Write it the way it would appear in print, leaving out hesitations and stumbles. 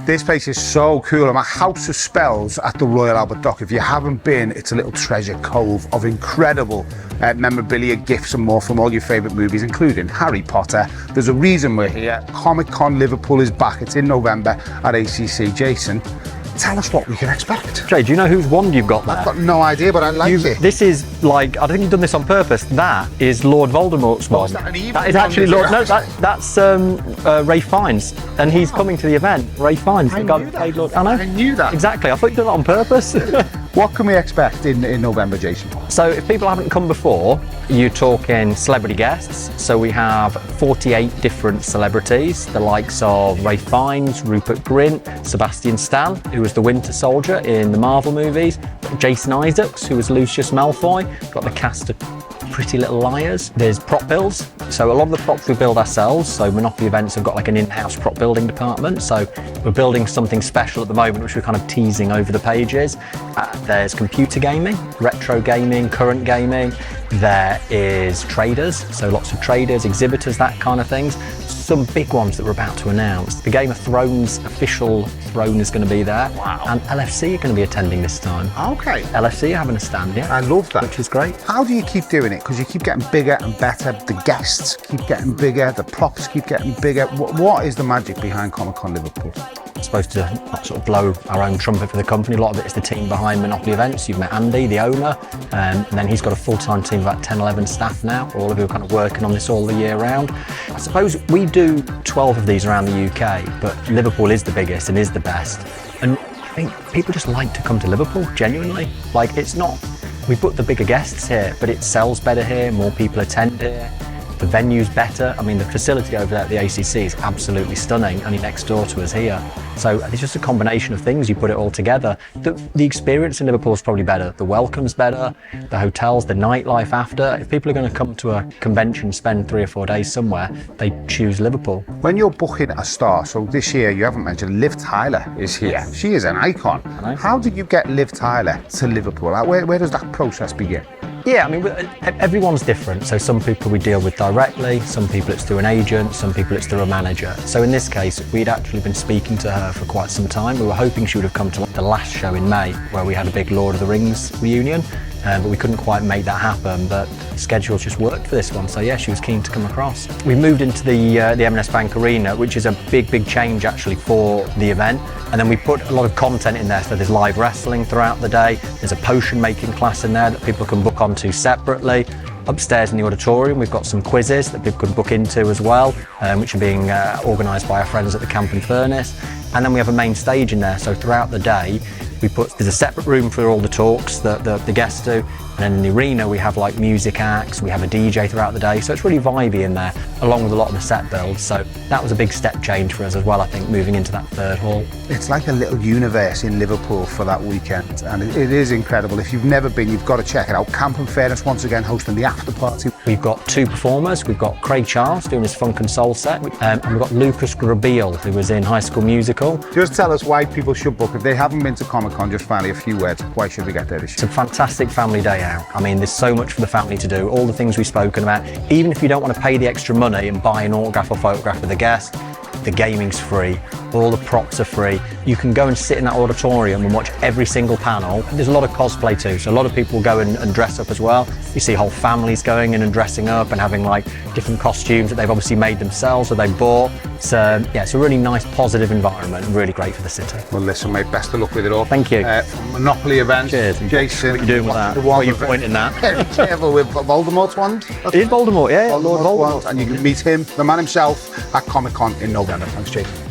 This place is so cool. I'm at House of Spells at the Royal Albert Dock. If you haven't been, it's a little treasure cove of incredible memorabilia, gifts and more from all your favourite movies, including Harry Potter. There's a reason we're here. Con Liverpool is back. It's in November at ACC. Jason, tell us what we can expect. Jay, do you know whose wand you've got there? I've got no idea, but I like it. This is like, I think you've done this on purpose. That is Lord Voldemort's wand. Is that an evil that is wand, actually is Lord. it? No, that's Ralph Fiennes, and he's coming to the event. Ralph Fiennes, the guy that played Lord. I know. I knew that. Exactly. I thought you'd done it on purpose. What can we expect in November, Jason? So if people haven't come before, you're talking celebrity guests. So we have 48 different celebrities, the likes of Ralph Fiennes, Rupert Grint, Sebastian Stan, who was the Winter Soldier in the Marvel movies, Jason Anstice, who was Lucius Malfoy, got the cast of Pretty Little Liars. There's prop builds. So a lot of the props we build ourselves. So Monopoly events have got like an in-house prop building department. So we're building something special at the moment, which we're kind of teasing over the pages. There's computer gaming, retro gaming, current gaming. There is traders, so lots of traders, exhibitors, that kind of things. Some big ones that we're about to announce. The Game of Thrones official throne is going to be there. Wow. And LFC are going to be attending this time. Okay. LFC are having a stand, yeah. I love that. Which is great. How do you keep doing it? Because you keep getting bigger and better. The guests keep getting bigger. The props keep getting bigger. What is the magic behind Con Liverpool? We're supposed to not sort of blow our own trumpet for the company. A lot of it is the team behind Monopoly events. You've met Andy, the owner, and then he's got a full-time team of about 10, 11 staff now, all of who are kind of working on this all the year round. I suppose we do 12 of these around the UK, but Liverpool is the biggest and is the best. And I think people just like to come to Liverpool, genuinely. Like, it's not, we put the bigger guests here, but it sells better here, more people attend here. The venue's better. I mean, the facility over there at the ACC is absolutely stunning, only next door to us here. So it's just a combination of things, you put it all together. The experience in Liverpool is probably better. The welcome's better, the hotels, the nightlife after. If people are going to come to a convention, spend 3 or 4 days somewhere, they choose Liverpool. When you're booking a star, so this year you haven't mentioned Liv Tyler is here. Yeah. She is an icon. How did you get Liv Tyler to Liverpool? Where does that process begin? Yeah, I mean, everyone's different. So some people we deal with directly, some people it's through an agent, some people it's through a manager. So in this case, we'd actually been speaking to her for quite some time. We were hoping she would have come to the last show in May, where we had a big Lord of the Rings reunion, but we couldn't quite make that happen. But the schedule just worked for this one. So yeah, she was keen to come across. We moved into the M&S Bank Arena, which is a big change actually for the event. And then we put a lot of content in there. So there's live wrestling throughout the day. There's a potion making class in there that people can book onto separately. Upstairs in the auditorium, we've got some quizzes that people can book into as well, which are being organised by our friends at the Camp and Furnace. And then we have a main stage in there. So throughout the day, there's a separate room for all the talks that the guests do. And then in the arena, we have like music acts, we have a DJ throughout the day. So it's really vibey in there, along with a lot of the set builds. So that was a big step change for us as well, I think, moving into that third hall. It's like a little universe in Liverpool for that weekend. And it is incredible. If you've never been, you've got to check it out. Camp and Fairness once again hosting the after party. We've got 2 performers. We've got Craig Charles doing his funk and soul set. And we've got Lucas Grabeel, who was in High School Musical. Just tell us why people should book. If they haven't been to Comic-Con, just finally a few words. Why should they get there this year? It's a fantastic family day out. I mean, there's so much for the family to do, all the things we've spoken about. Even if you don't want to pay the extra money and buy an autograph or photograph with a guest, the gaming's free, all the props are free. You can go and sit in that auditorium and watch every single panel. There's a lot of cosplay too, so a lot of people go and dress up as well. You see whole families going in and dressing up and having like different costumes that they've obviously made themselves or they bought. So yeah, it's a really nice, positive environment and really great for the city. Well, listen, mate, best of luck with it all. Thank you. From Monopoly events. Cheers. Jason. What are you doing with that? What are you pointing at? Very careful with Voldemort's wand. It is Voldemort, yeah. Lord Voldemort. And you can meet him, the man himself, at Comic-Con in November. Thanks, Jason.